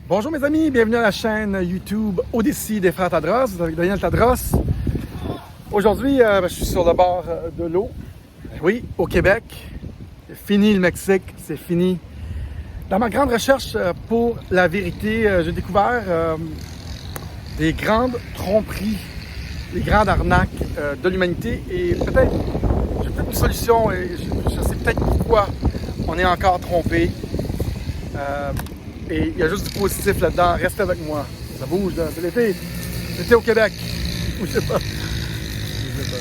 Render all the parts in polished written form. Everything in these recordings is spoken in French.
Bonjour mes amis, bienvenue à la chaîne YouTube Odyssey des frères Tadros, avec Daniel Tadros. Aujourd'hui, je suis sur le bord de l'eau. Oui, au Québec. C'est fini le Mexique, c'est fini. Dans ma grande recherche pour la vérité, j'ai découvert des grandes tromperies, des grandes arnaques de l'humanité et peut-être, j'ai peut-être une solution et je sais peut-être pourquoi on est encore trompé. Et il y a juste du positif là-dedans. Restez avec moi. Ça bouge, là. C'est l'été. L'été au Québec. Je sais pas. Je sais pas.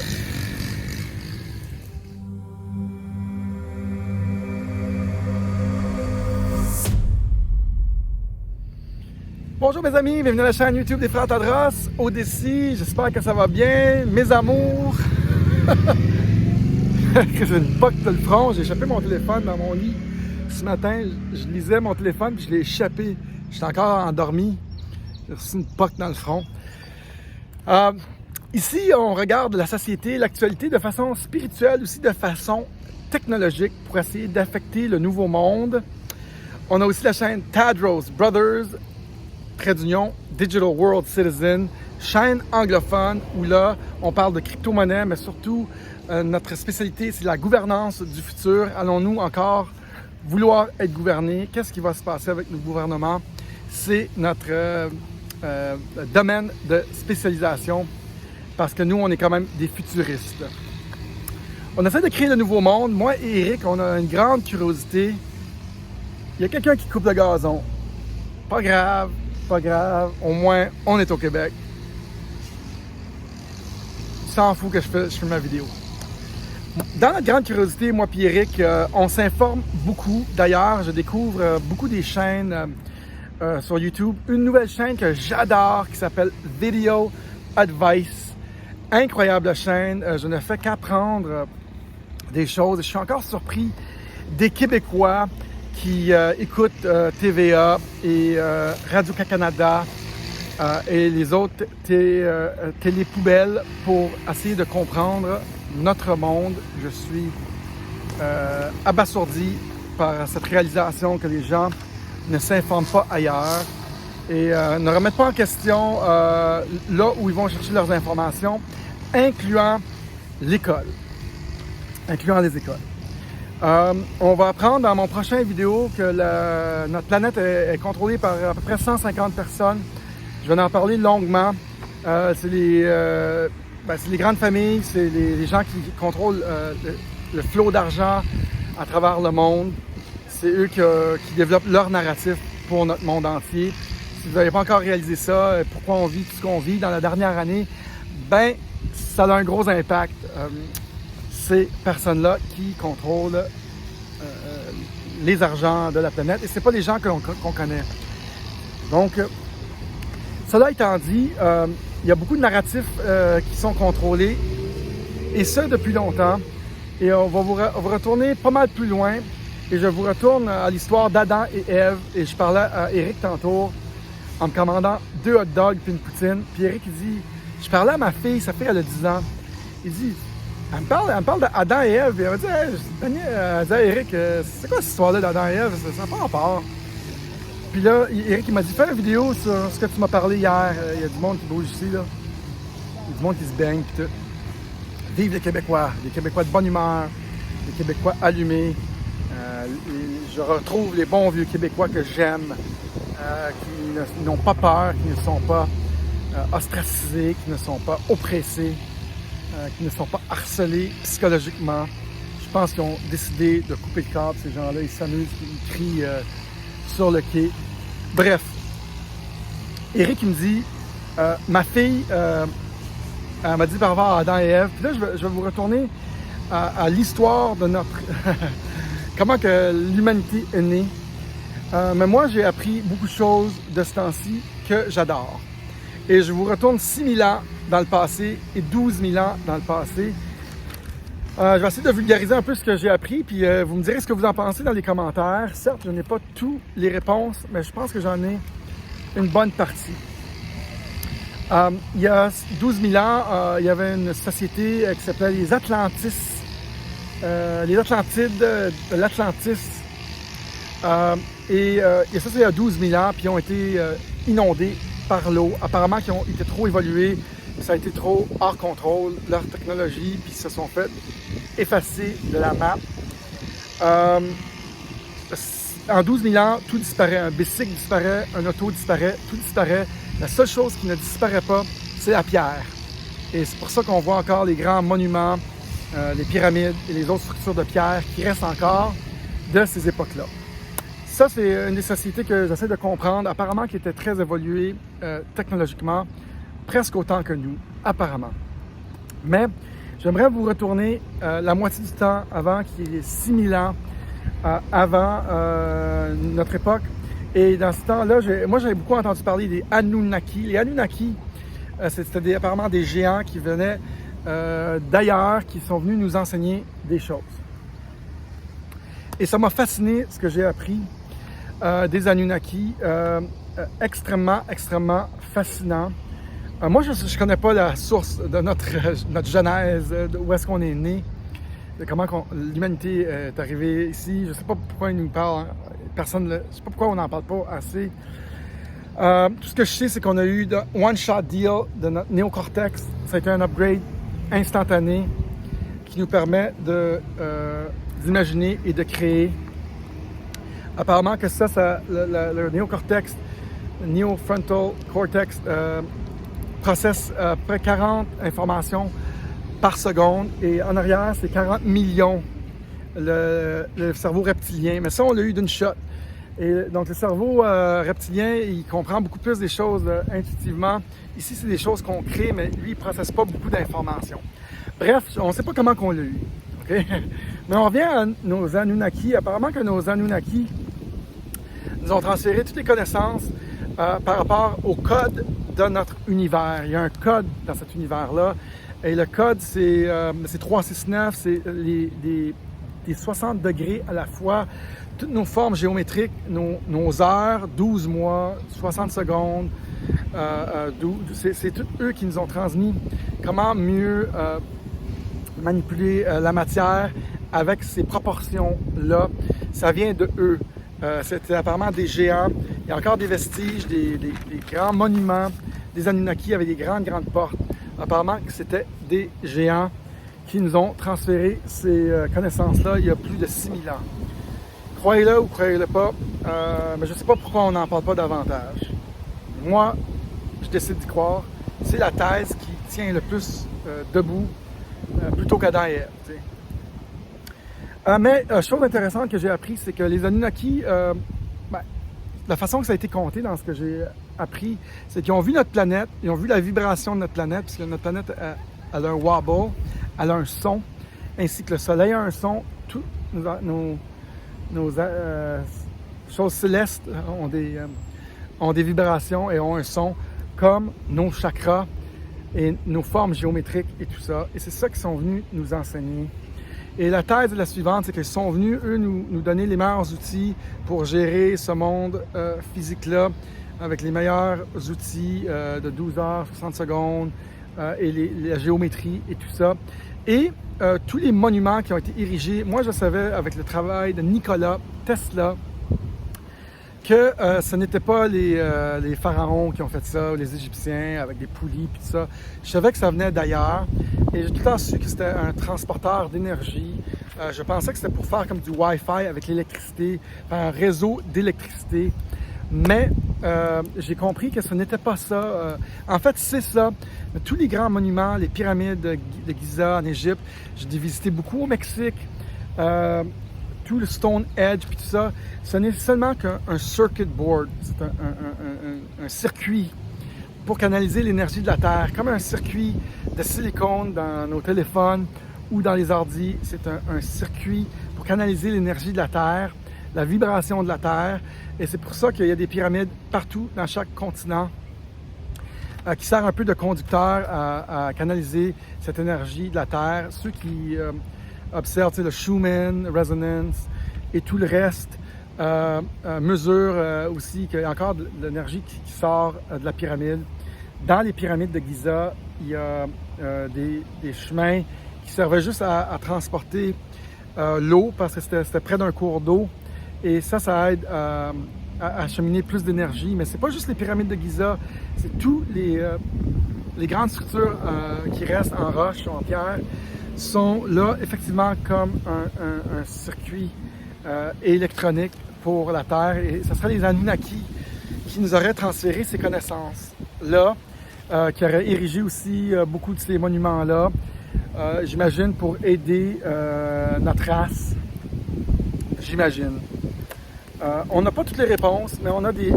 Bonjour mes amis, bienvenue à la chaîne YouTube des frères Tadros, Odyssey. J'espère que ça va bien. Mes amours. Que j'ai une poque de le front. J'ai échappé mon téléphone dans mon lit. Ce matin, je lisais mon téléphone puis je l'ai échappé. J'étais encore endormi. J'ai reçu une poque dans le front. Ici, on regarde la société, l'actualité de façon spirituelle, aussi de façon technologique pour essayer d'affecter le nouveau monde. On a aussi la chaîne Tadros Brothers, trait d'union, Digital World Citizen, chaîne anglophone où là, on parle de crypto-monnaie, mais surtout, notre spécialité, c'est la gouvernance du futur. Allons-nous encore vouloir être gouverné? Qu'est-ce qui va se passer avec nos gouvernements? C'est notre domaine de spécialisation parce que nous, on est quand même des futuristes. On essaie de créer le nouveau monde. Moi et Eric, on a une grande curiosité. Il y a quelqu'un qui coupe le gazon. Pas grave, pas grave. Au moins, on est au Québec. Il s'en fout que je fais ma vidéo. Dans notre grande curiosité, moi et Eric, on s'informe beaucoup. D'ailleurs, je découvre beaucoup des chaînes sur YouTube. Une nouvelle chaîne que j'adore qui s'appelle Video Advice. Incroyable chaîne. Je ne fais qu'apprendre des choses. Je suis encore surpris des Québécois qui écoutent TVA et Radio-Canada et les autres télépoubelles pour essayer de comprendre notre monde. Je suis abasourdi par cette réalisation que les gens ne s'informent pas ailleurs et ne remettent pas en question là où ils vont chercher leurs informations, incluant l'école, incluant les écoles. On va apprendre dans mon prochain vidéo que notre planète est contrôlée par à peu près 150 personnes. Je vais en parler longuement. C'est les grandes familles, c'est les gens qui contrôlent le flot d'argent à travers le monde. C'est eux qui développent leur narratif pour notre monde entier. Si vous n'avez pas encore réalisé ça, pourquoi on vit tout ce qu'on vit dans la dernière année, ben ça a un gros impact. Ces personnes-là qui contrôlent les argents de la planète et ce n'est pas les gens qu'on connaît. Donc, cela étant dit, il y a beaucoup de narratifs qui sont contrôlés, et ce depuis longtemps. Et on va vous retourner pas mal plus loin, et je vous retourne à l'histoire d'Adam et Ève. Et je parlais à Eric tantôt, en me commandant 2 hot dogs puis une poutine. Puis Eric, il dit, je parlais à ma fille, sa fille elle a 10 ans. Il dit, elle me parle d'Adam et Ève. Et elle m'a dit, hey, elle dit à Eric, c'est quoi cette histoire-là d'Adam et Ève? Ça n'a pas rapport. Puis là, Eric, il m'a dit, fais une vidéo sur ce que tu m'as parlé hier. Il y a du monde qui bouge ici, là. Il y a du monde qui se baigne, puis tout. Vive les Québécois de bonne humeur, les Québécois allumés. Je retrouve les bons vieux Québécois que j'aime, qui n'ont pas peur, qui ne sont pas ostracisés, qui ne sont pas oppressés, qui ne sont pas harcelés psychologiquement. Je pense qu'ils ont décidé de couper le cadre, ces gens-là. Ils s'amusent, ils crient sur le quai. Bref, Eric, il me dit, ma fille, elle m'a dit par rapport à Adam et Ève. Puis là, je vais vous retourner à l'histoire de notre... comment que l'humanité est née. Mais moi, j'ai appris beaucoup de choses de ce temps-ci que j'adore. Et je vous retourne 6000 ans dans le passé et 12 000 ans dans le passé. Je vais essayer de vulgariser un peu ce que j'ai appris, puis vous me direz ce que vous en pensez dans les commentaires. Certes, je n'ai pas toutes les réponses, mais je pense que j'en ai une bonne partie. Il y a 12 000 ans, il y avait une société qui s'appelait les Atlantis. Les Atlantides de l'Atlantis. Et ça, c'est il y a 12 000 ans, puis ils ont été inondés par l'eau. Apparemment, ils ont été trop évolués, ça a été trop hors contrôle, leur technologie, puis ils se sont fait effacer de la map. En 12 000 ans, tout disparaît. Un bicycle disparaît, un auto disparaît, tout disparaît. La seule chose qui ne disparaît pas, c'est la pierre. Et c'est pour ça qu'on voit encore les grands monuments, les pyramides et les autres structures de pierre qui restent encore de ces époques-là. Ça, c'est une des sociétés que j'essaie de comprendre, apparemment qui était très évoluée technologiquement, presque autant que nous, apparemment. Mais j'aimerais vous retourner la moitié du temps avant, qui est 6 000 ans avant notre époque. Et dans ce temps-là, moi j'avais beaucoup entendu parler des Anunnaki. Les Anunnaki, c'était apparemment des géants qui venaient d'ailleurs, qui sont venus nous enseigner des choses. Et ça m'a fasciné ce que j'ai appris des Anunnaki, extrêmement fascinant. Moi, je ne connais pas la source de notre genèse, d'où est-ce qu'on est né, de comment l'humanité est arrivée ici. Je ne sais pas pourquoi ils nous parlent, personne, je ne sais pas pourquoi on n'en parle pas assez. Tout ce que je sais, c'est qu'on a eu de one-shot deal de notre néocortex. Ça a été un upgrade instantané qui nous permet d'imaginer et de créer. Apparemment que le néocortex, le néofrontal cortex, processe à peu près 40 informations par seconde et en arrière, c'est 40 millions le cerveau reptilien. Mais ça, on l'a eu d'une shot. Et donc, le cerveau reptilien, il comprend beaucoup plus des choses intuitivement. Ici, c'est des choses qu'on crée, mais lui, il ne processe pas beaucoup d'informations. Bref, on ne sait pas comment qu'on l'a eu. Okay? Mais on revient à nos Anunnaki. Apparemment que nos Anunnaki nous ont transféré toutes les connaissances par rapport au code de notre univers. Il y a un code dans cet univers-là. Et le code, c'est 369, c'est des 60 degrés à la fois. Toutes nos formes géométriques, nos heures, 12 mois, 60 secondes, c'est tous eux qui nous ont transmis comment mieux manipuler la matière avec ces proportions-là. Ça vient de eux. C'était apparemment des géants. Il y a encore des vestiges, des grands monuments, des Anunnaki avec des grandes portes. Apparemment que c'était des géants qui nous ont transféré ces connaissances-là il y a plus de 6 000 ans. Croyez-le ou croyez-le pas, mais je ne sais pas pourquoi on n'en parle pas davantage. Moi, je décide d'y croire. C'est la thèse qui tient le plus debout, plutôt qu'Adam et Ève. Mais chose intéressante que j'ai appris, c'est que les Anunnaki, la façon que ça a été compté dans ce que j'ai appris, c'est qu'ils ont vu notre planète, ils ont vu la vibration de notre planète, puisque notre planète elle a un wobble, elle a un son, ainsi que le Soleil a un son. Tous nos choses célestes ont des vibrations et ont un son, comme nos chakras et nos formes géométriques et tout ça. Et c'est ça qu'ils sont venus nous enseigner. Et la thèse est la suivante, c'est qu'ils sont venus, eux, nous donner les meilleurs outils pour gérer ce monde physique-là, avec les meilleurs outils de 12 heures, 60 secondes, et la géométrie et tout ça. Et tous les monuments qui ont été érigés, moi je savais avec le travail de Nikola Tesla que ce n'était pas les pharaons qui ont fait ça, ou les Égyptiens avec des poulies et tout ça. Je savais que ça venait d'ailleurs et j'ai tout le temps su que c'était un transporteur d'énergie. Je pensais que c'était pour faire comme du Wi-Fi avec l'électricité, faire un réseau d'électricité. Mais j'ai compris que ce n'était pas ça. En fait, c'est ça. Tous les grands monuments, les pyramides de Giza en Égypte, j'ai visité beaucoup au Mexique. Tout le Stone Edge, puis tout ça, ce n'est seulement qu'un circuit board. C'est un circuit pour canaliser l'énergie de la Terre, comme un circuit de silicone dans nos téléphones ou dans les ordis. C'est un circuit pour canaliser l'énergie de la Terre, la vibration de la Terre. Et c'est pour ça qu'il y a des pyramides partout dans chaque continent qui sert un peu de conducteur à canaliser cette énergie de la Terre. Ceux qui observent le Schumann Resonance et tout le reste mesurent aussi qu'il y a encore de l'énergie qui sort de la pyramide. Dans les pyramides de Giza, il y a des chemins qui servaient juste à transporter l'eau parce que c'était près d'un cours d'eau. Et ça aide à acheminer plus d'énergie. Mais c'est pas juste les pyramides de Giza, c'est tous les grandes structures qui restent en roche ou en pierre sont là effectivement comme un circuit électronique pour la Terre. Et ce serait les Anunnaki qui nous auraient transféré ces connaissances-là, qui auraient érigé aussi beaucoup de ces monuments-là, j'imagine, pour aider notre race. J'imagine. On n'a pas toutes les réponses, mais on a des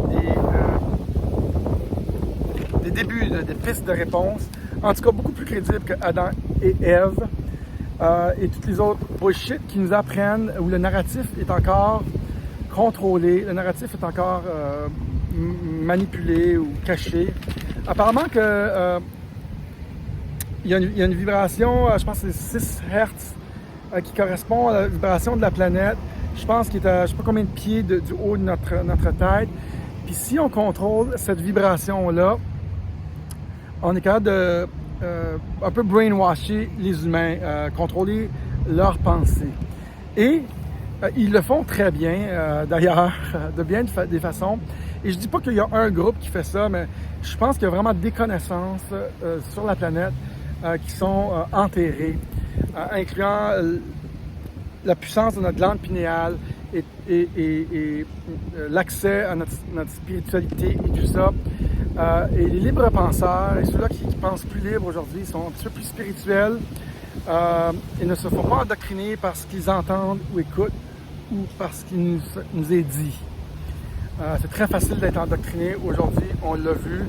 débuts, des pistes de réponses, en tout cas beaucoup plus crédibles que Adam et Ève et toutes les autres bullshit qui nous apprennent où le narratif est encore contrôlé, le narratif est encore manipulé ou caché. Apparemment que il y a une vibration, je pense que c'est 6 Hz qui correspond à la vibration de la planète. Je pense qu'il est à je ne sais pas combien de pieds du haut de notre tête. Puis si on contrôle cette vibration-là, on est capable de un peu brainwasher les humains, contrôler leurs pensées. Et ils le font très bien, d'ailleurs, de bien des façons. Et je dis pas qu'il y a un groupe qui fait ça, mais je pense qu'il y a vraiment des connaissances sur la planète qui sont enterrées, incluant la puissance de notre glande pinéale et l'accès à notre spiritualité et tout ça. Et les libres penseurs et ceux-là qui pensent plus libres aujourd'hui sont un petit peu plus spirituels et ne se font pas endoctriner par ce qu'ils entendent ou écoutent ou par ce qui nous est dit. C'est très facile d'être endoctriné aujourd'hui, on l'a vu,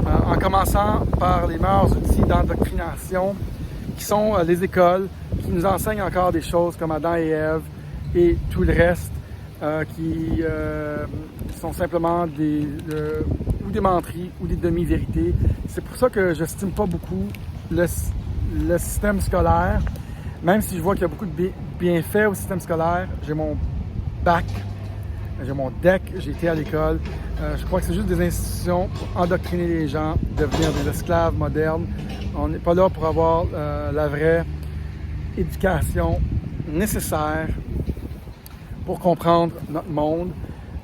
en commençant par les meilleurs outils d'endoctrination qui sont les écoles, qui nous enseignent encore des choses comme Adam et Ève et tout le reste qui sont simplement ou des menteries ou des demi-vérités. C'est pour ça que je n'estime pas beaucoup le système scolaire, même si je vois qu'il y a beaucoup de bienfaits au système scolaire. J'ai mon bac, j'ai mon DEC, j'ai été à l'école. Je crois que c'est juste des institutions pour endoctriner les gens, devenir des esclaves modernes. On n'est pas là pour avoir la vraie éducation nécessaire pour comprendre notre monde.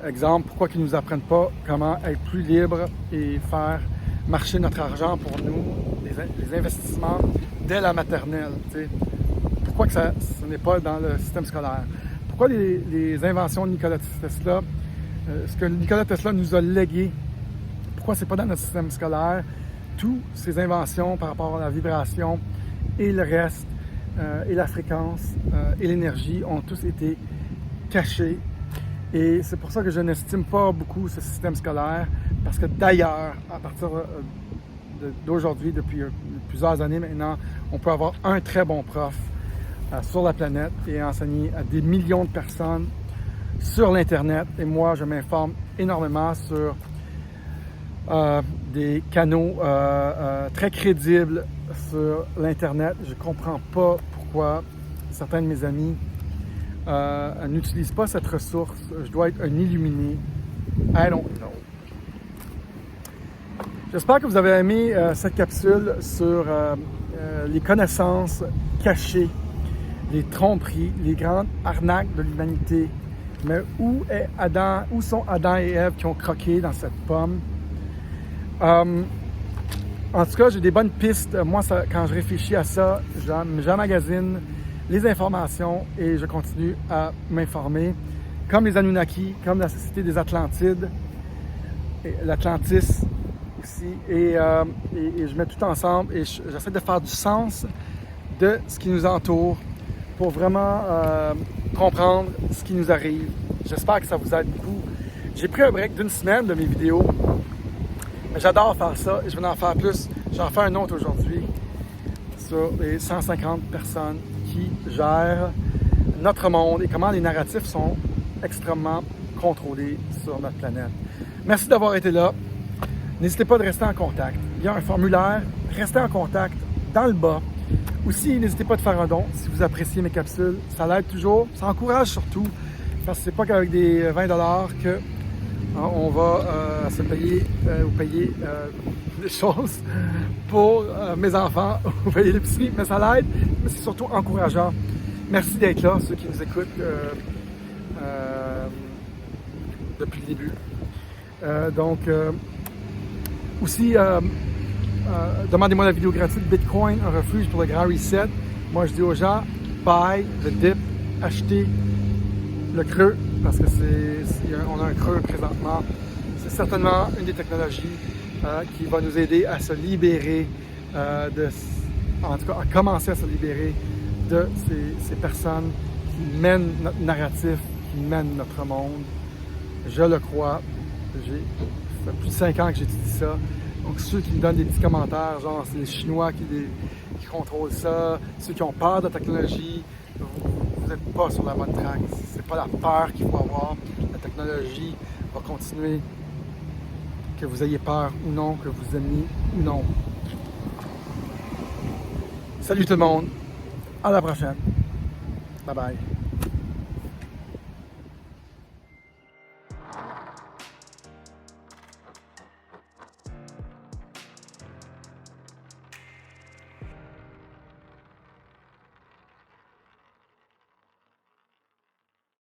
Exemple, pourquoi ils ne nous apprennent pas comment être plus libres et faire marcher notre argent pour nous, les investissements dès la maternelle. T'sais. Pourquoi que ce n'est pas dans le système scolaire? Pourquoi les inventions de Nikola Tesla, ce que Nikola Tesla nous a légué, pourquoi c'est pas dans notre système scolaire? Toutes ces inventions par rapport à la vibration et le reste, et la fréquence et l'énergie ont tous été cachés. Et c'est pour ça que je n'estime pas beaucoup ce système scolaire, parce que d'ailleurs, à partir d'aujourd'hui, depuis plusieurs années maintenant, on peut avoir un très bon prof sur la planète et enseigner à des millions de personnes sur l'Internet. Et moi, je m'informe énormément sur des canaux très crédibles sur l'Internet. Je ne comprends pas pourquoi certains de mes amis n'utilisent pas cette ressource. Je dois être un illuminé. I don't know. J'espère que vous avez aimé cette capsule sur les connaissances cachées, les tromperies, les grandes arnaques de l'humanité. Mais où sont Adam et Ève qui ont croqué dans cette pomme? En tout cas, j'ai des bonnes pistes. Moi, quand je réfléchis à ça, j'emmagasine les informations et je continue à m'informer. Comme les Anunnaki, comme la Société des Atlantides, l'Atlantis aussi. Et je mets tout ensemble et j'essaie de faire du sens de ce qui nous entoure pour vraiment comprendre ce qui nous arrive. J'espère que ça vous aide beaucoup. J'ai pris un break d'une semaine de mes vidéos. J'adore faire ça et je vais en faire plus. J'en fais un autre aujourd'hui sur les 150 personnes qui gèrent notre monde et comment les narratifs sont extrêmement contrôlés sur notre planète. Merci d'avoir été là. N'hésitez pas de rester en contact. Il y a un formulaire. Restez en contact dans le bas. Aussi, n'hésitez pas de faire un don si vous appréciez mes capsules. Ça l'aide toujours. Ça encourage surtout. Parce que c'est pas qu'avec des 20$ que on va se payer ou payer des choses pour mes enfants ou payer l'épicerie, mais ça l'aide, mais c'est surtout encourageant. Merci d'être là, ceux qui nous écoutent depuis le début. Aussi, demandez-moi la vidéo gratuite Bitcoin, un refuge pour le grand reset. Moi, je dis aux gens, buy the dip, achetez le creux, parce que on a un creux présentement. C'est certainement une des technologies qui va nous aider à se libérer, en tout cas à commencer à se libérer de ces personnes qui mènent notre narratif, qui mènent notre monde. Je le crois. Ça fait plus de 5 ans que j'étudie ça. Donc ceux qui me donnent des petits commentaires, genre c'est les Chinois qui contrôlent ça, ceux qui ont peur de la technologie, vous n'êtes pas sur la bonne track. C'est pas la peur qu'il faut avoir. La technologie va continuer, que vous ayez peur ou non, que vous aimiez ou non. Salut tout le monde, à la prochaine. Bye bye.